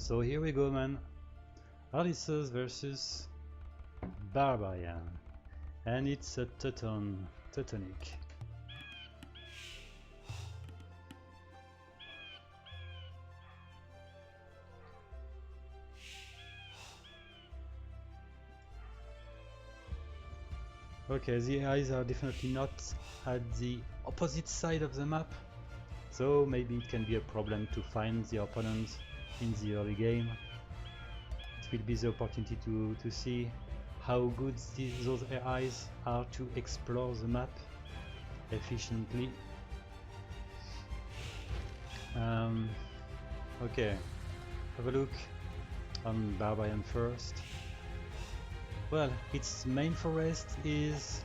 So here we go, man. Ulysses versus Barbarian, and it's a Teutonic. Okay, the eyes are definitely not at the opposite side of the map, so maybe it can be a problem to find the opponent in the early game. It will be the opportunity to see how good those AIs are to explore the map efficiently. Okay, have a look on Barbarian first. Well, its main forest is...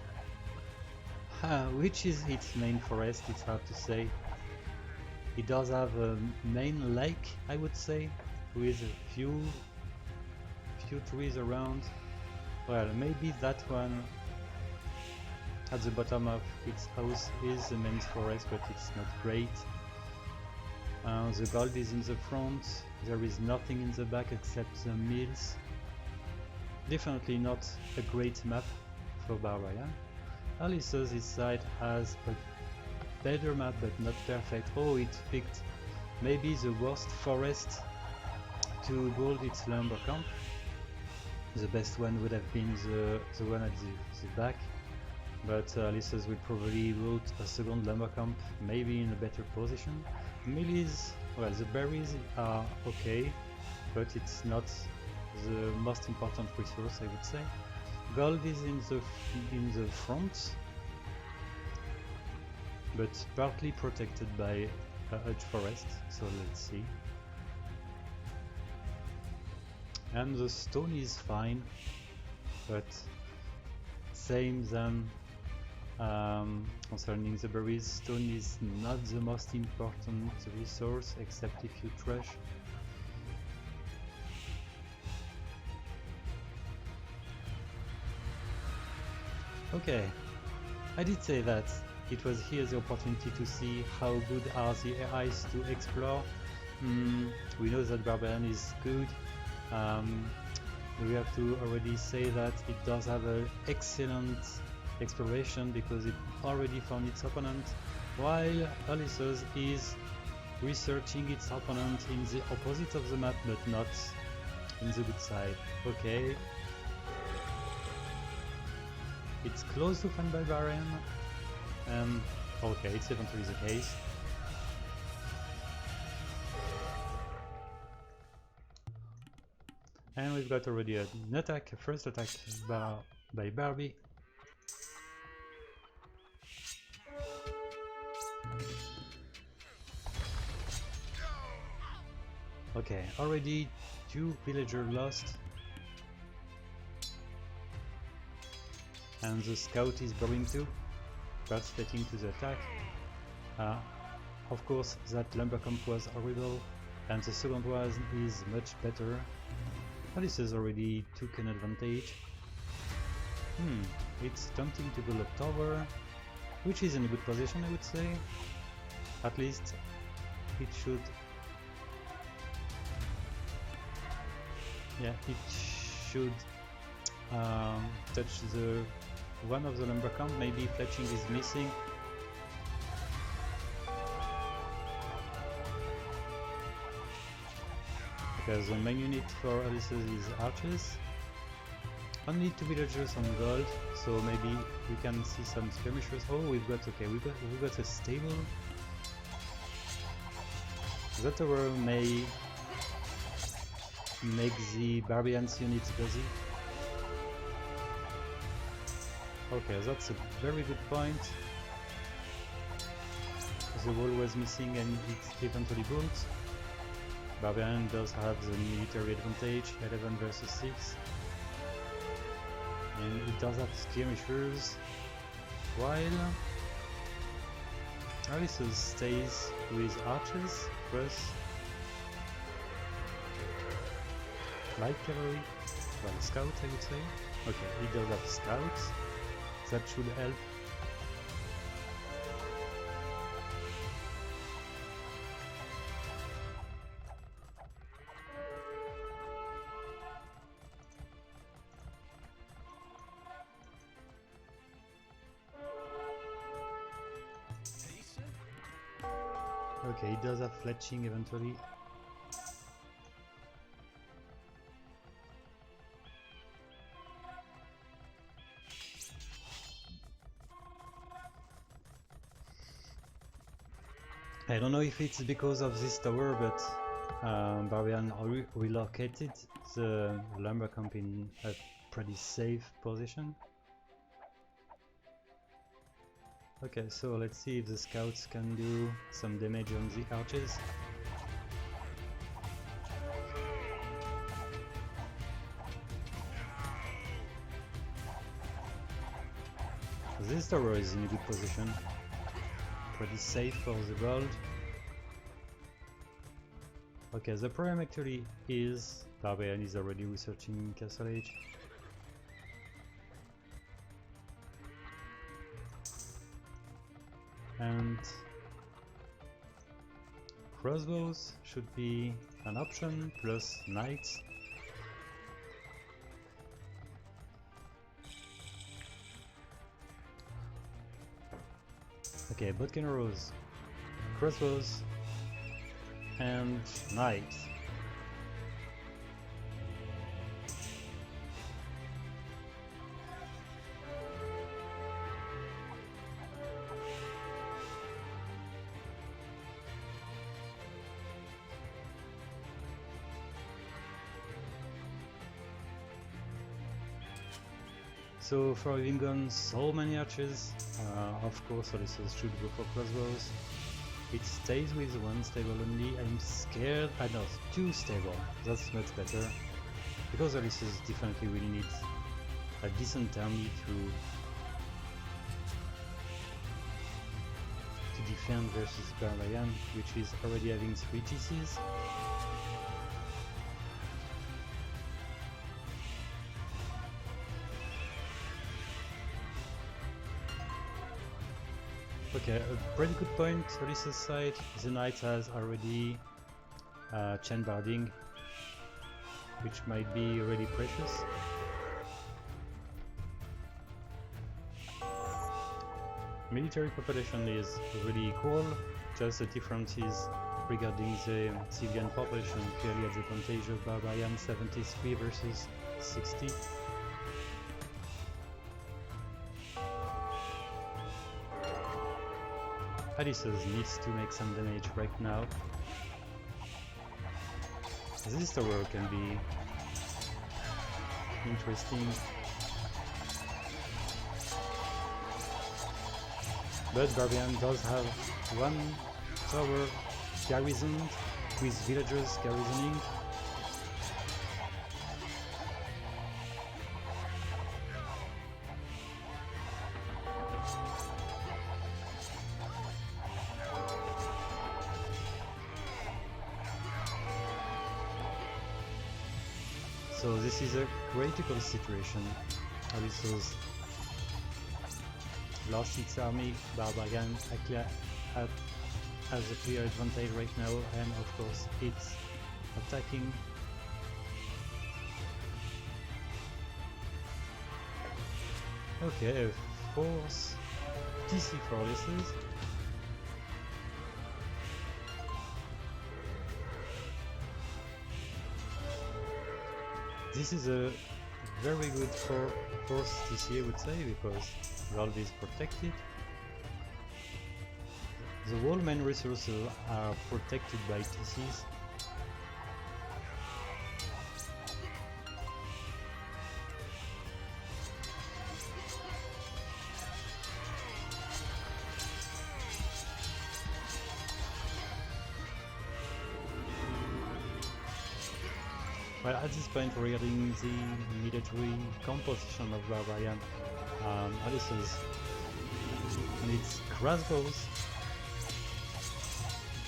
which is its main forest? It's hard to say. It does have a main lake, I would say, with a few trees around. Well, maybe that one at the bottom of its house is the main forest, but it's not great. The gold is in the front, there is nothing in the back except the mills. Definitely not a great map for Barbarian. Ulysses, this side has a better map but not perfect. Oh, it picked maybe the worst forest to build its lumber camp. The best one would have been the one at the back, but Ulysses will probably build a second lumber camp, maybe in a better position. Millies, well, the berries are okay, but it's not the most important resource, I would say. Gold is in the front, but partly protected by a huge forest, so let's see. And the stone is fine, but same than concerning the berries, stone is not the most important resource, except if you trash. Okay, I did say that it was here the opportunity to see how good are the AIs to explore. We know that Barbarian is good. We have to already say that it does have an excellent exploration because it already found its opponent, while Ulysses is researching its opponent in the opposite of the map but not in the good side. Okay. It's close to find Barbarian, and okay, it's eventually the case. And we've got already an attack, a first attack by Barbie. Okay, already 2 villagers lost. And the scout is going too, participating to the attack. Of course, that lumber camp was horrible, and the second one is much better. Ulysses already took an advantage. It's tempting to build a tower, which is in a good position, I would say. At least it should... yeah, it should touch the one of the lumber camp. Maybe fletching is missing. Because the main unit for Ulysses is archers. Only 2 villagers on gold, so maybe we can see some skirmishers. Oh, we've got a stable. That tower may make the Barbarian's units busy. Okay, that's a very good point. The wall was missing and it eventually built. Barbarian does have the military advantage, 11 versus 6. And it does have skirmishers, while Ulysses stays with archers plus light cavalry, well, scouts I would say. Okay, it does have scouts, that should help. Okay, it does have fletching eventually. I don't know if it's because of this tower, but Barbarian relocated the lumber camp in a pretty safe position. Okay, so let's see if the scouts can do some damage on the archers. This tower is in a good position, pretty safe for the gold. Okay, the problem actually is Barbarian is already researching Castle Age. And crossbows should be an option, plus knights. Okay, bow arrows, crossbows, and knights. So for having gone so many archers, of course Ulysses should go for crossbows. It stays with one stable only. I'm scared. I know, two stable. That's much better. Because Ulysses definitely really needs a decent army to defend versus Barbarian, which is already having 3 TCs. Okay, a pretty good point, Ulysses' side. The knight has already chain barding, which might be really precious. Military population is really equal, just the difference is regarding the civilian population, clearly at the advantage of Barbarian 73 versus 60. Ulysses needs to make some damage right now. This tower can be interesting. But Barbarian does have one tower garrisoned, with villagers garrisoning. So this is a critical situation. Ulysses lost its army. Barbarian has a clear advantage right now, and of course it's attacking. Okay, force TC for Ulysses. This is a very good force TC, I would say, because gold is protected. The whole main resources are protected by TCs. Well, at this point, regarding the military composition of Barbarian, Ulysses needs crossbows,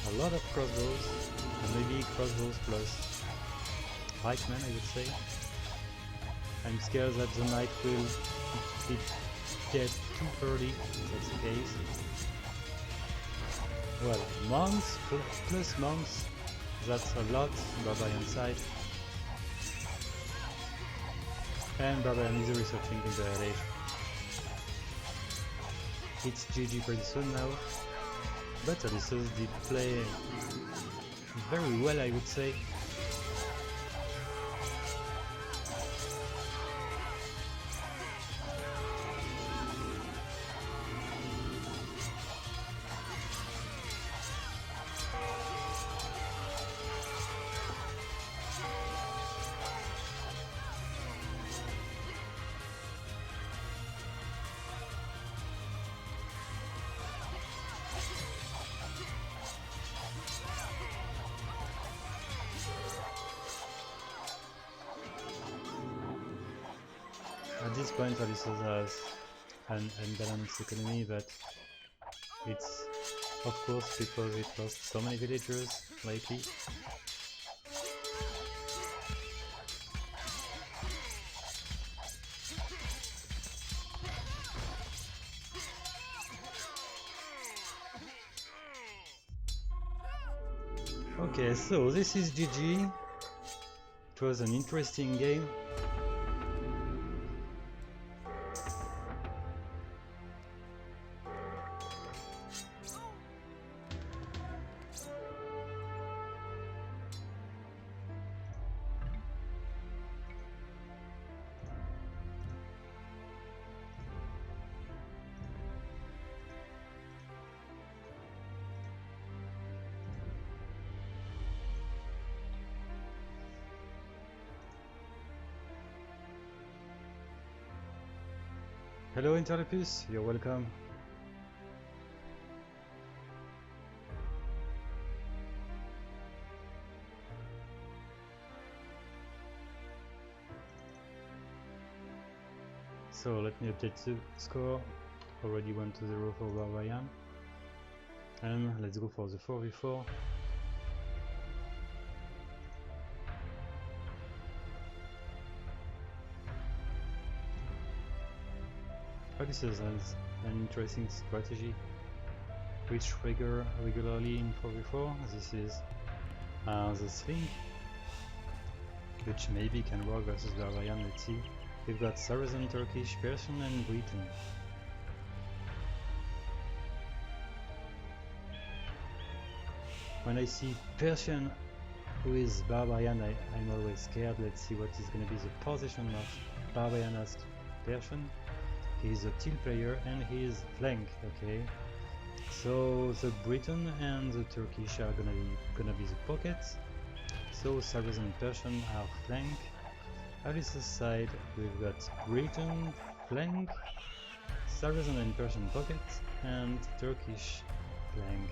a lot of crossbows, and maybe crossbows plus pikemen, I would say. I'm scared that the knight will get too early, if that's the case. Well, monks plus monks, that's a lot on Barbarian side. And Barbarian is researching in the LH. It's GG pretty soon now. but Ulysses did play very well, I would say. At this point, Ulysses has an unbalanced economy, but it's of course because it lost so many villagers lately. Okay, so this is GG. It was an interesting game. Hello Interlepus, you're welcome. So let me update the score. Already 1-0 for Barbarian. And let's go for the 4v4. Ulysses has an interesting strategy which trigger regularly in 4v4. This is the Sling, which maybe can work versus Barbarian. Let's see. We've got Saracen, Turkish, Persian and Briton. When I see Persian with Barbarian, I'm always scared. Let's see what is going to be the position of Barbarian as Persian. He's a teal player and he is flank, okay? So the Briton and the Turkish are gonna be the pockets. So Saracen and Persian are flank. Ulysses side, we've got Briton flank, Saracen and Persian pockets, and Turkish flank.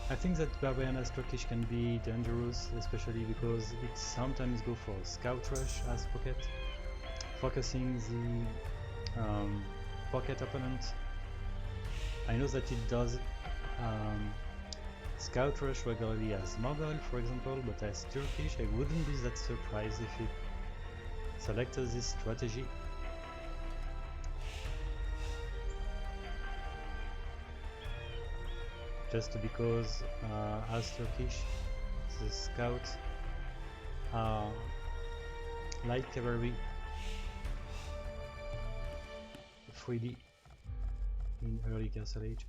I think that Barbarian as Turkish can be dangerous, especially because it sometimes go for scout rush as pocket, focusing the pocket opponent. I know that it does scout rush regularly as Mongol, for example, but as Turkish I wouldn't be that surprised if it selected this strategy. Just because as Turkish, the scouts are light cavalry freely in early Castle Age.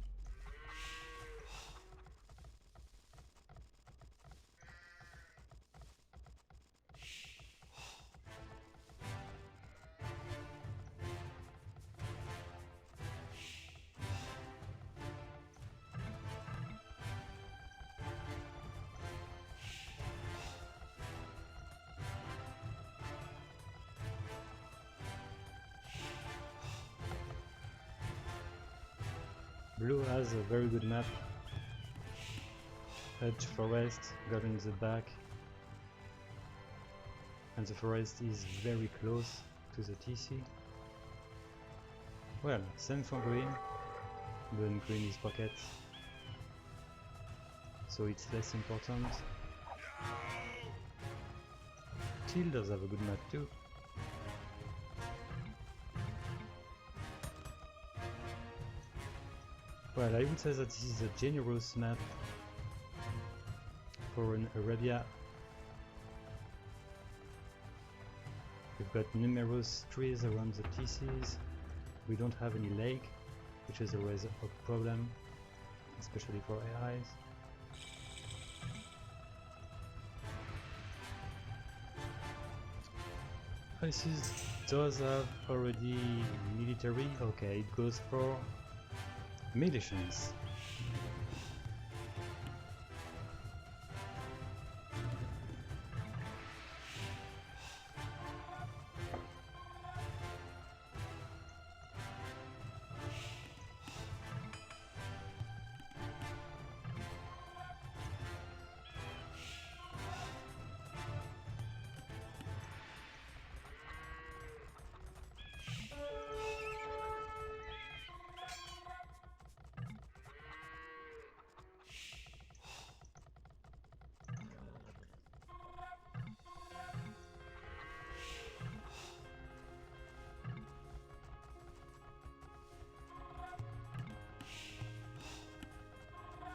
Blue has a very good map. Edge forest got in the back, and the forest is very close to the TC. Well, same for green, but green is pocket, so it's less important. Teal does have a good map too. Well, I would say that this is a generous map for an Arabia. got numerous trees around the TCs. We don't have any lake, which is always a problem, especially for AIs. Ulysses does have already military. Okay, it goes for militias.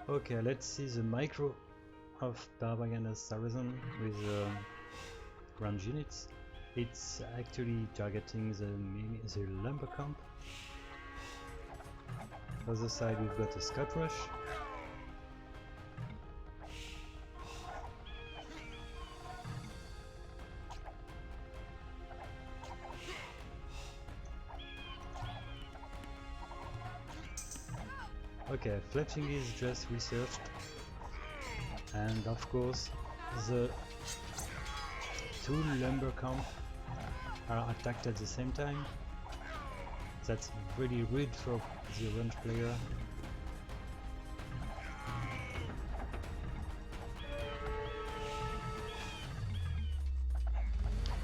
Okay, let's see the micro of Barbarian and Saracen with range units. It's actually targeting the lumber camp. Other side we've got a scout rush. Okay, fletching is just researched, and of course the two lumber camp are attacked at the same time. That's really rude for the range player.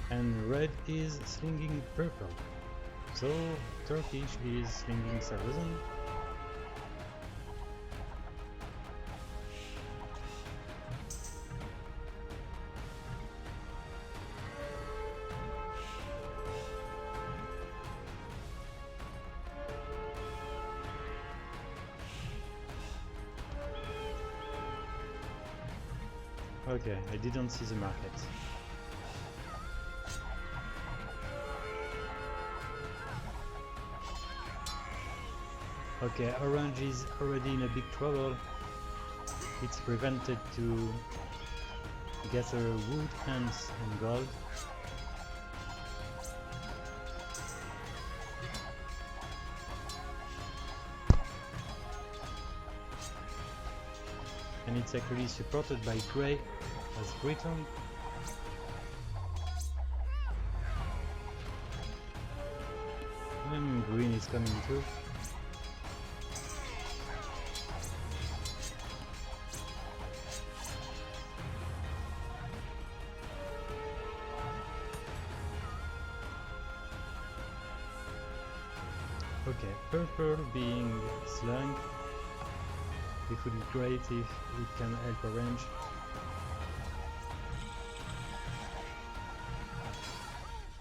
And red is slinging purple, so Turkish is slinging Saracen. Okay, I didn't see the market. Okay, orange is already in a big trouble. It's prevented to gather wood, hands and gold. And it's actually supported by grey as Britain. And green is coming too. Okay, purple being slung. It would be great if it can help orange.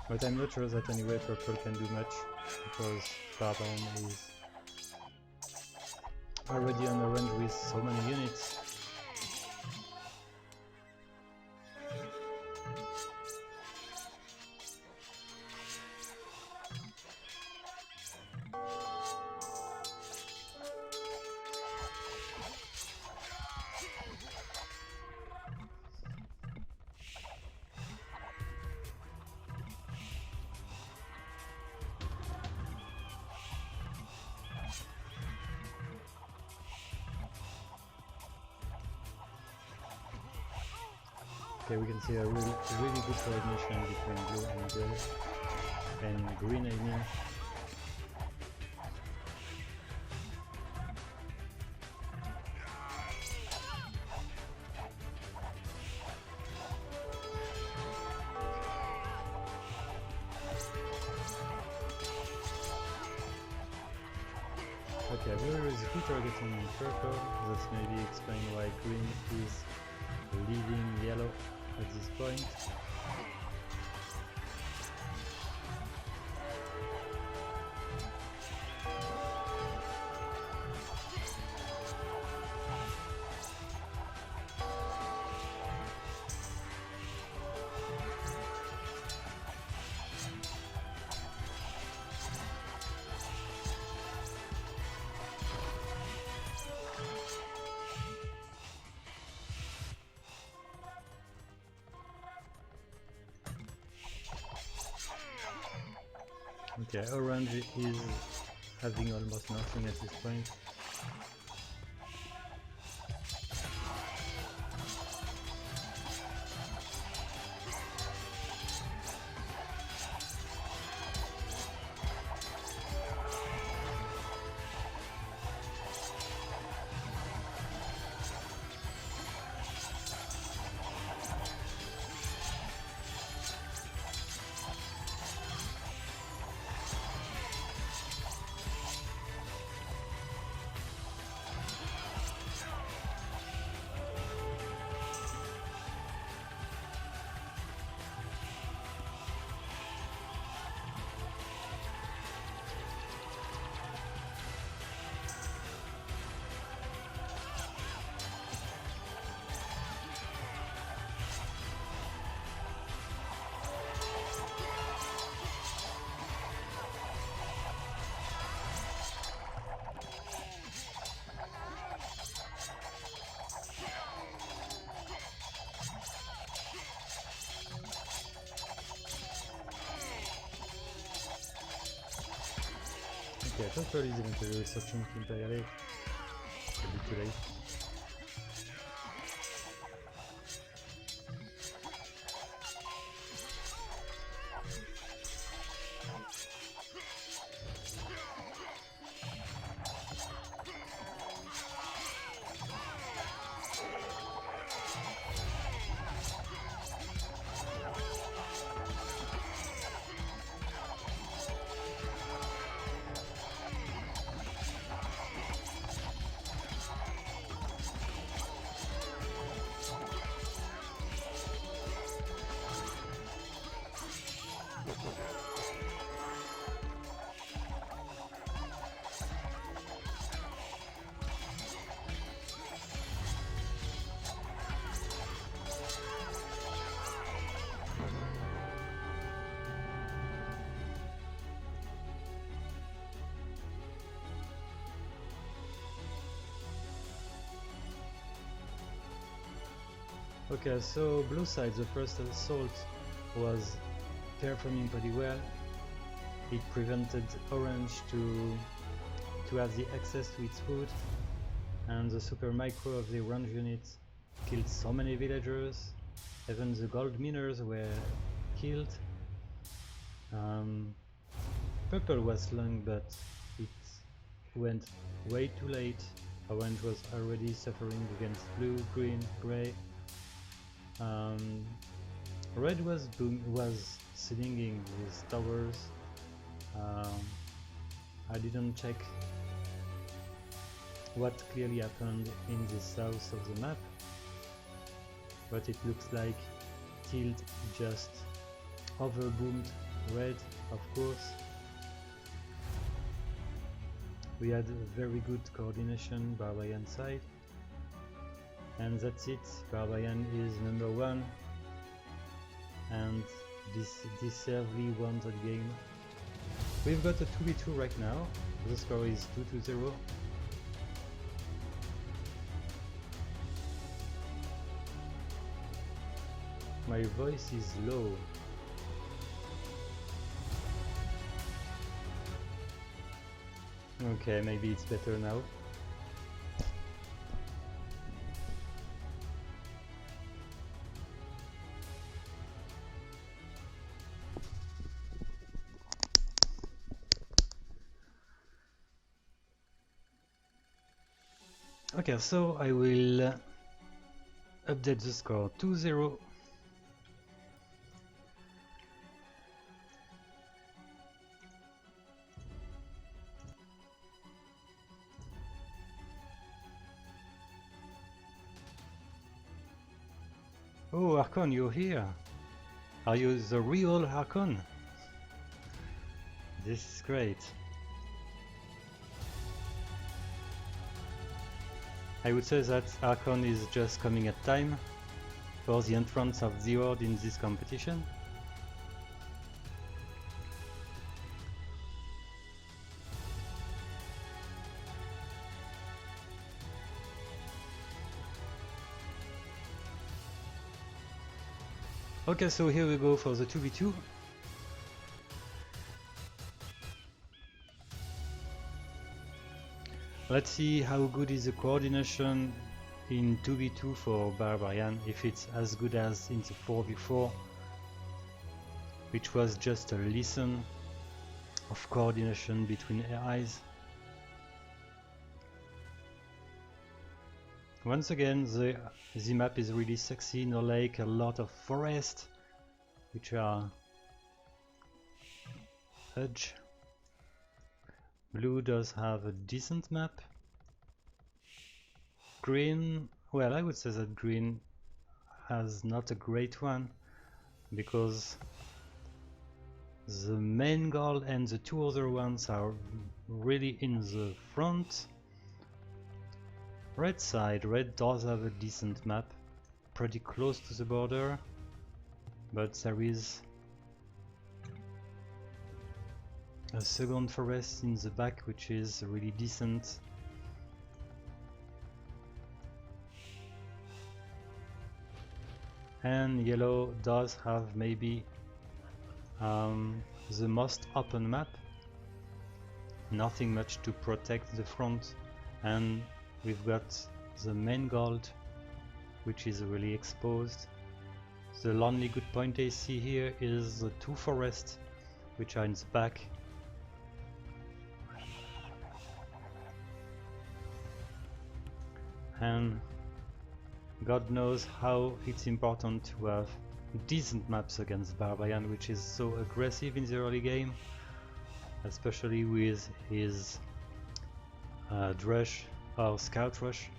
But I'm not sure that anyway purple can do much, because Barbarian is already on orange with so many units. Okay, we can see a really good coordination between blue and grey, and green I mean. Okay, there is a targeting in purple. That's maybe explain why green is leading yellow at this point. Okay, orange is having almost nothing at this point. Okay, I thought early is eventually researching Imperial Age. A bit too late. Okay, so blue side, the first assault was performing pretty well. It prevented orange to have the access to its food, and the super micro of the orange unit killed so many villagers. Even the gold miners were killed. Purple was slung, but it went way too late. Orange was already suffering against blue, green, grey. Red was slinging his towers. I didn't check what clearly happened in the south of the map, but it looks like Tilt just overboomed red, of course. We had very good coordination Barbarian side, and that's it. Barbarian is number 1 and deservedly won the game. We've got a 2v2 right now. The score is 2-0. My voice is low. Okay, maybe it's better now. Okay, so I will update the score 2-0. Oh, Archon, you're here. Are you the real Archon? This is great. I would say that Archon is just coming at time for the entrance of the Horde in this competition. Okay, so here we go for the 2v2. Let's see how good is the coordination in 2v2 for Barbarian, if it's as good as in the 4v4, which was just a lesson of coordination between AIs. Once again, the map is really sexy, no lake, a lot of forest, which are edge. Blue does have a decent map. Green, well, I would say that green has not a great one, because the main goal and the two other ones are really in the front. Red side, red does have a decent map, pretty close to the border, but there is a second forest in the back which is really decent. And yellow does have maybe the most open map, nothing much to protect the front, and we've got the main gold which is really exposed. The only good point I see here is the two forests which are in the back. And God knows how it's important to have decent maps against Barbarian, which is so aggressive in the early game, especially with his Drush or Scout Rush.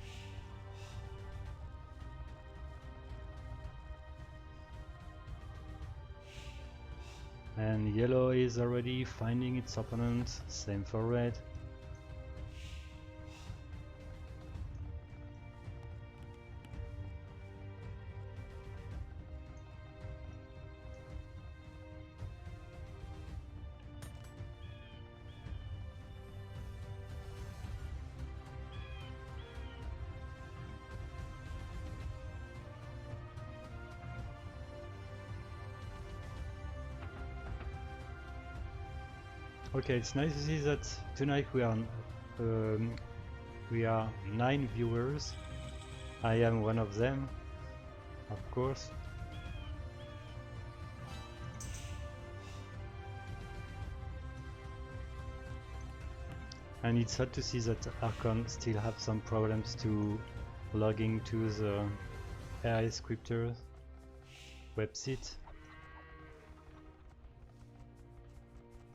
And yellow is already finding its opponent, same for red. Okay, it's nice to see that tonight we are 9 viewers. I am one of them, of course. And it's sad to see that Archon still have some problems to logging to the AI scripter website.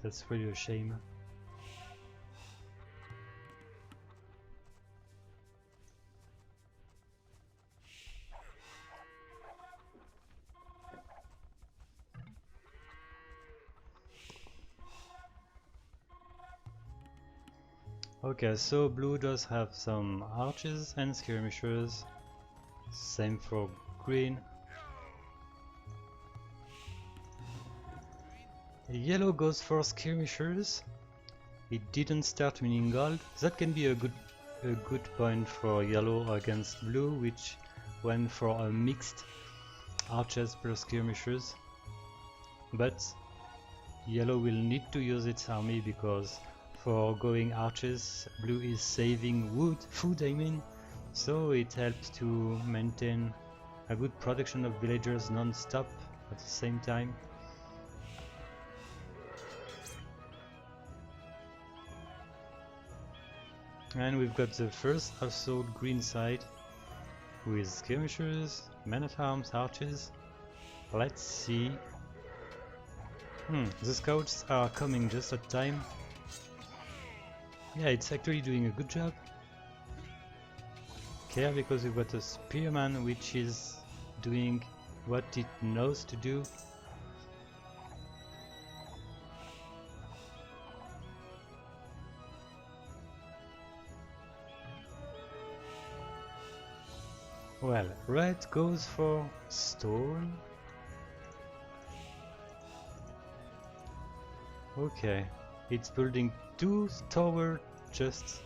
That's really a shame. Okay, so blue does have some archers and skirmishers, same for green. Yellow goes for skirmishers. It didn't start winning gold. That can be a good point for yellow against blue, which went for a mixed archers per skirmishers. But yellow will need to use its army, because for going archers, blue is saving food I mean, so it helps to maintain a good production of villagers non-stop at the same time. And we've got the first assault green side with skirmishers, men-at-arms, archers. Let's see. The scouts are coming just at time. Yeah, it's actually doing a good job. Okay, because we've got a spearman which is doing what it knows to do. Well, red goes for stone. Okay, it's building 2 towers just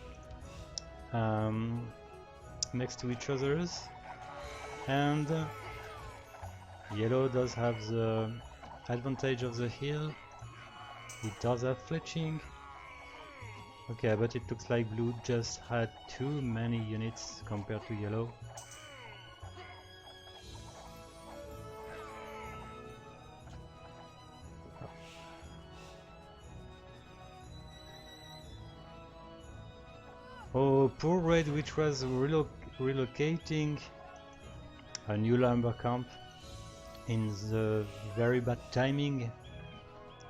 next to each others, and yellow does have the advantage of the hill. It does have fletching. Okay, but it looks like blue just had too many units compared to yellow. Oh, poor red, which was relocating a new lumber camp in the very bad timing.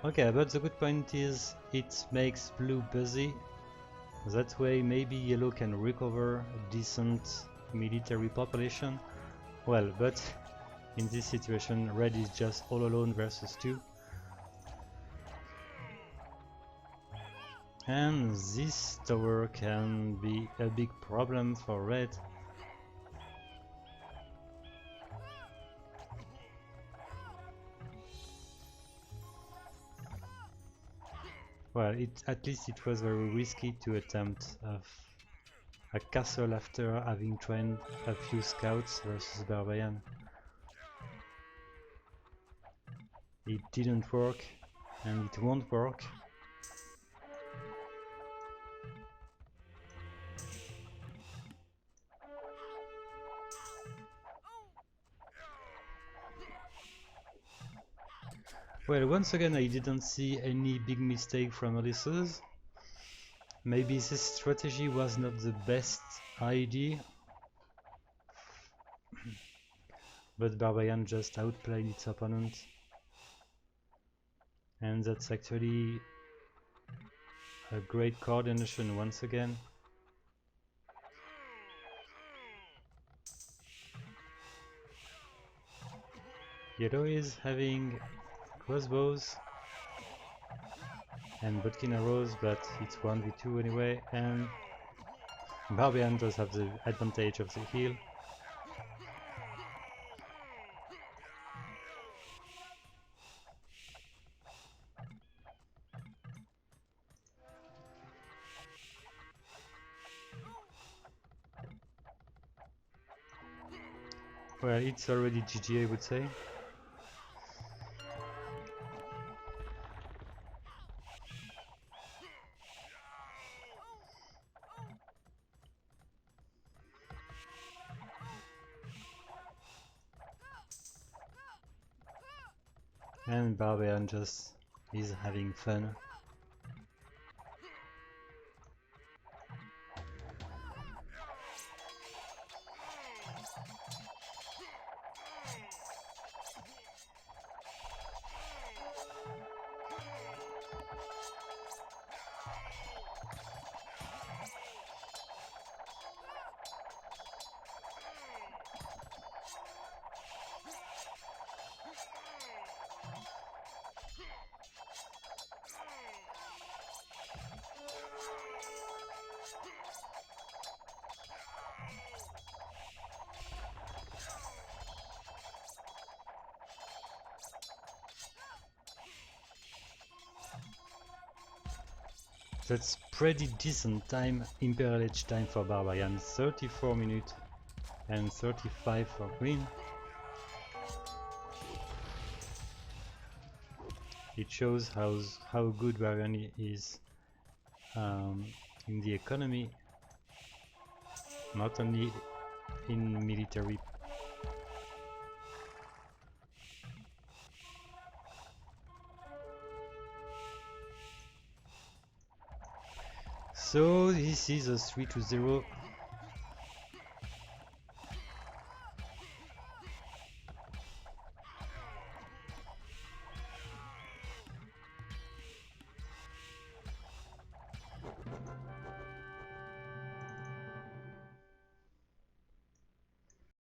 Okay, but the good point is it makes blue busy. That way maybe yellow can recover a decent military population. Well, but in this situation red is just all alone versus 2. And this tower can be a big problem for red. Well, at least it was very risky to attempt a castle after having trained a few scouts versus Barbarian. It didn't work, and it won't work. Well, once again I didn't see any big mistake from Ulysses. Maybe this strategy was not the best idea, but Barbarian just outplayed its opponent. And that's actually a great coordination once again. Yellow is having crossbows and Botkin arrows, but it's 1v2 anyway, and Barbarian does have the advantage of the heal. Well, it's already GG, I would say. And Barbarian just is having fun. That's pretty decent time, Imperial Age time for Barbarian, 34 minutes and 35 for Green. It shows how good Barbarian is in the economy, not only in military. So this is a 3-0